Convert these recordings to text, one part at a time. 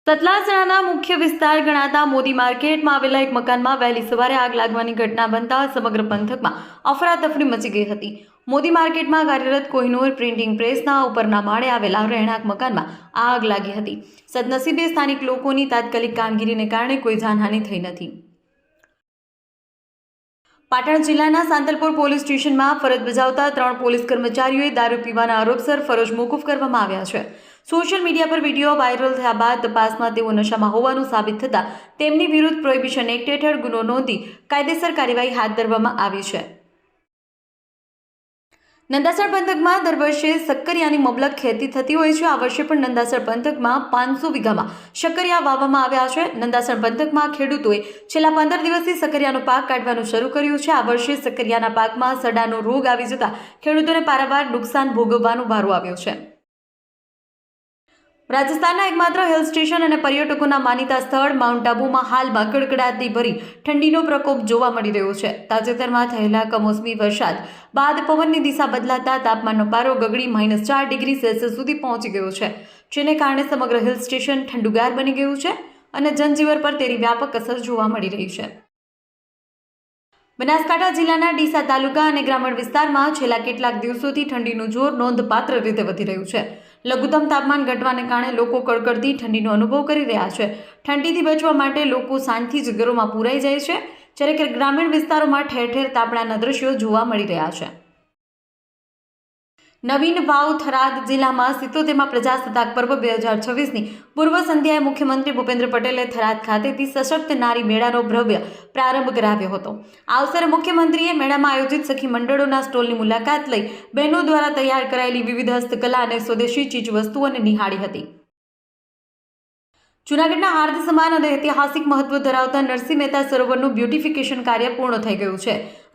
સતલાસણાના મુખ્ય વિસ્તાર ગણાતા મોદી માર્કેટમાં આવેલા એક મકાનમાં વહેલી સવારે આગ લાગવાની ઘટના બનતા સમગ્ર પંથકમાં અફરાતફરી મચી ગઈ હતી। મોદી માર્કેટમાં કાર્યરત કોહિનૂર પ્રિન્ટિંગ પ્રેસના ઉપરના માળે આવેલા રહેણાંક મકાનમાં આગ લાગી હતી। સદનસીબે સ્થાનિક લોકોની તાત્કાલિક કામગીરીને કારણે કોઈ જાનહાનિ થઈ નથી। પાટણ જિલ્લાના સાંતલપુર પોલીસ સ્ટેશનમાં ફરજ બજાવતા 3 પોલીસ કર્મચારીઓએ દારૂ પીવાના આરોપસર ફરજ મોકૂફ કરવામાં આવ્યા છે। સોશિયલ મીડિયા પર વિડીયો વાયરલ થયા બાદ તપાસમાં તેઓ નશામાં હોવાનું સાબિત થતાં તેમની વિરુદ્ધ પ્રોહિબિશન એક્ટ હેઠળ ગુનો નોંધી કાયદેસર કાર્યવાહી હાથ ધરવામાં આવી છે। નંદાસર પંથકમાં દર વર્ષે શક્કરિયાની મબલક ખેતી થતી હોય છે। આ વર્ષે પણ નંદાસર પંથકમાં 500 વીઘામાં શક્કરિયા વાવવામાં આવ્યા છે। નંદાસર પંથકમાં ખેડૂતોએ છેલ્લા 15 દિવસથી શક્કરિયાનો પાક કાઢવાનું શરૂ કર્યું છે। આ વર્ષે શક્કરિયાના પાકમાં સડાનો રોગ આવી જતા ખેડૂતોને પારાવાર નુકસાન ભોગવવાનો વારો આવ્યો છે। રાજસ્થાનના એકમાત્ર હિલ સ્ટેશન અને પર્યટકોના માનીતા સ્થળ માઉન્ટ આબુમાં હાલમાં કડકડાટથી ભરી ઠંડીનો પ્રકોપ જોવા મળી રહ્યો છે। તાજેતરમાં થયેલા કમોસમી વરસાદ બાદ પવનની દિશા બદલાતા તાપમાનનો પારો ગગડી -4 ડિગ્રી સેલ્સિયસ સુધી પહોંચી ગયો છે, જેને કારણે સમગ્ર હિલ સ્ટેશન ઠંડુગાર બની ગયું છે અને જનજીવન પર તેની વ્યાપક અસર જોવા મળી રહી છે। બનાસકાંઠા જિલ્લાના ડીસા તાલુકા અને ગ્રામીણ વિસ્તારમાં છેલ્લા કેટલાક દિવસોથી ઠંડીનું જોર નોંધપાત્ર રીતે વધી રહ્યું છે। લઘુત્તમ તાપમાન ઘટવાને કારણે લોકો કડકડતી ઠંડીનો અનુભવ કરી રહ્યા છે। ઠંડીથી બચવા માટે લોકો સાંજથી જ ઘરોમાં પૂરાઈ જાય છે, જ્યારે કે ગ્રામીણ વિસ્તારોમાં ઠેર ઠેર તાપણાના દ્રશ્યો જોવા મળી રહ્યા છે। નવીન વાવ થરાદ જિલ્લામાં 77માં પ્રજાસત્તાક પર્વ 2026ની પૂર્વ સંધ્યાએ મુખ્યમંત્રી ભૂપેન્દ્ર પટેલે થરાદ ખાતેથી સશક્ત નારી મેળાનો ભવ્ય પ્રારંભ કરાવ્યો હતો। આ અવસરે મુખ્યમંત્રીએ મેળામાં આયોજિત સખી મંડળોના સ્ટોલની મુલાકાત લઈ બહેનો દ્વારા તૈયાર કરાયેલી વિવિધ હસ્તકલા અને સ્વદેશી ચીજવસ્તુઓને નિહાળી હતી। જૂનાગઢના હાર્દ સમાન અને ઐતિહાસિક મહત્વ ધરાવતા નરસિંહ મહેતા સરોવરનું બ્યુટિફિકેશન કાર્ય પૂર્ણ થઈ ગયું છે।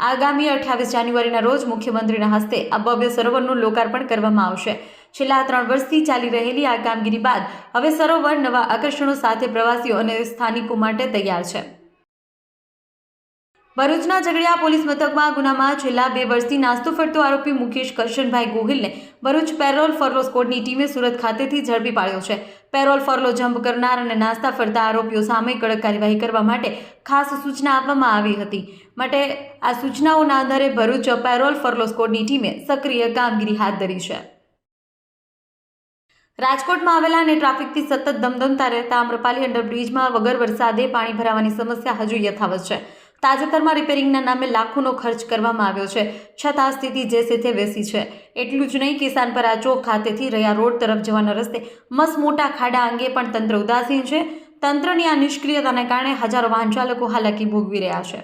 આગામી 28 જાન્યુઆરીના રોજ મુખ્યમંત્રીના હસ્તે આ ભવ્ય સરોવરનું લોકાર્પણ કરવામાં આવશે। છેલ્લા 3 વર્ષથી ચાલી રહેલી આ કામગીરી બાદ હવે સરોવર નવા આકર્ષણો સાથે પ્રવાસીઓ અને સ્થાનિકો માટે તૈયાર છે। ભરૂચના ઝઘડિયા પોલીસ મથકમાં ગુનામાં છેલ્લા 2 વર્ષથી નાસ્તો ફરતો આરોપી મુકેશ કરશનભાઈ ગોહિલને ભરૂચ પેરોલ ફરલો સ્કોડની ટીમે સુરત ખાતેથી ઝડપી પાડ્યો છે। પેરોલ ફરલો જમ્પ કરનાર અને નાસ્તા ફરતા આરોપીઓ સામે કડક કાર્યવાહી કરવા માટે ખાસ સૂચના આપવામાં આવી હતી। માટે આ સૂચનાઓના આધારે ભરૂચ પેરોલ ફરલો સ્કોડની ટીમે સક્રિય કામગીરી હાથ ધરી છે। રાજકોટમાં આવેલા અને ટ્રાફિકથી સતત ધમધમતા રહેતા આમ્રપાલી અંડરબ્રિજમાં વગર વરસાદે પાણી ભરાવાની સમસ્યા હજુ યથાવત છે। તાજેતરમાં રિપેરિંગના નામે લાખોનો ખર્ચ કરવામાં આવ્યો છે, છતાં સ્થિતિ જેસે તે વેસી છે। એટલું જ નહીં, કિસાનપરા ચોક ખાતેથી રયા રોડ તરફ જવાના રસ્તે મસમોટા ખાડા અંગે પણ તંત્ર ઉદાસીન છે। તંત્રની આ નિષ્ક્રિયતાને કારણે હજારો વાહન ચાલકો હાલાકી ભોગવી રહ્યા છે।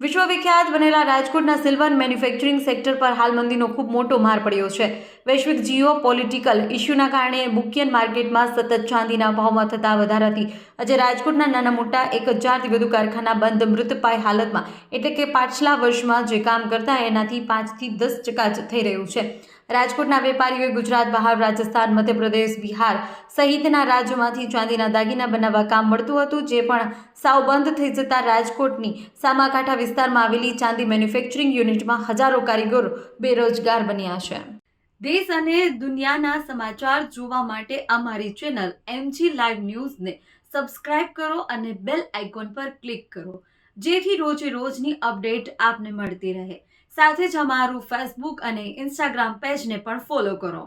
વિશ્વવિખ્યાત બનેલા રાજકોટના સિલ્વર મેન્યુફેક્ચરિંગ સેક્ટર પર હાલ મંદીનો ખૂબ મોટો માર પડ્યો છે। વૈશ્વિક જીઓ પોલિટિકલ ઇસ્યુના કારણે બુકિયન માર્કેટમાં સતત ચાંદીના ભાવમાં થતા વધારાથી આજે રાજકોટના નાના મોટા 1000થી વધુ કારખાના બંધ મૃતપાય હાલતમાં, એટલે કે પાછલા વર્ષમાં જે કામ કરતા એનાથી 5 થી 10% જ થઈ રહ્યું છે। રાજકોટના વેપારીઓએ ગુજરાત બહાર રાજસ્થાન, મધ્યપ્રદેશ, બિહાર સહિતના રાજ્યોમાંથી ચાંદીના દાગીના બનાવવા કામ મળતું હતું, જે પણ સાવ બંધ થઈ જતા રાજકોટની સામાકાંઠા વિસ્તારમાં આવેલી ચાંદી મેન્યુફેક્ચરિંગ યુનિટમાં હજારો કારીગરો બેરોજગાર બન્યા છે। દેશ અને દુનિયાના સમાચાર જોવા માટે અમારી ચેનલ MG લાઈવ ન્યૂઝને સબસ્ક્રાઇબ કરો અને બેલ આઇકોન પર ક્લિક કરો, જેથી રોજે રોજની અપડેટ આપને મળતી રહે। સાથે જ અમારું ફેસબુક અને ઇન્સ્ટાગ્રામ પેજને પણ ફોલો કરો।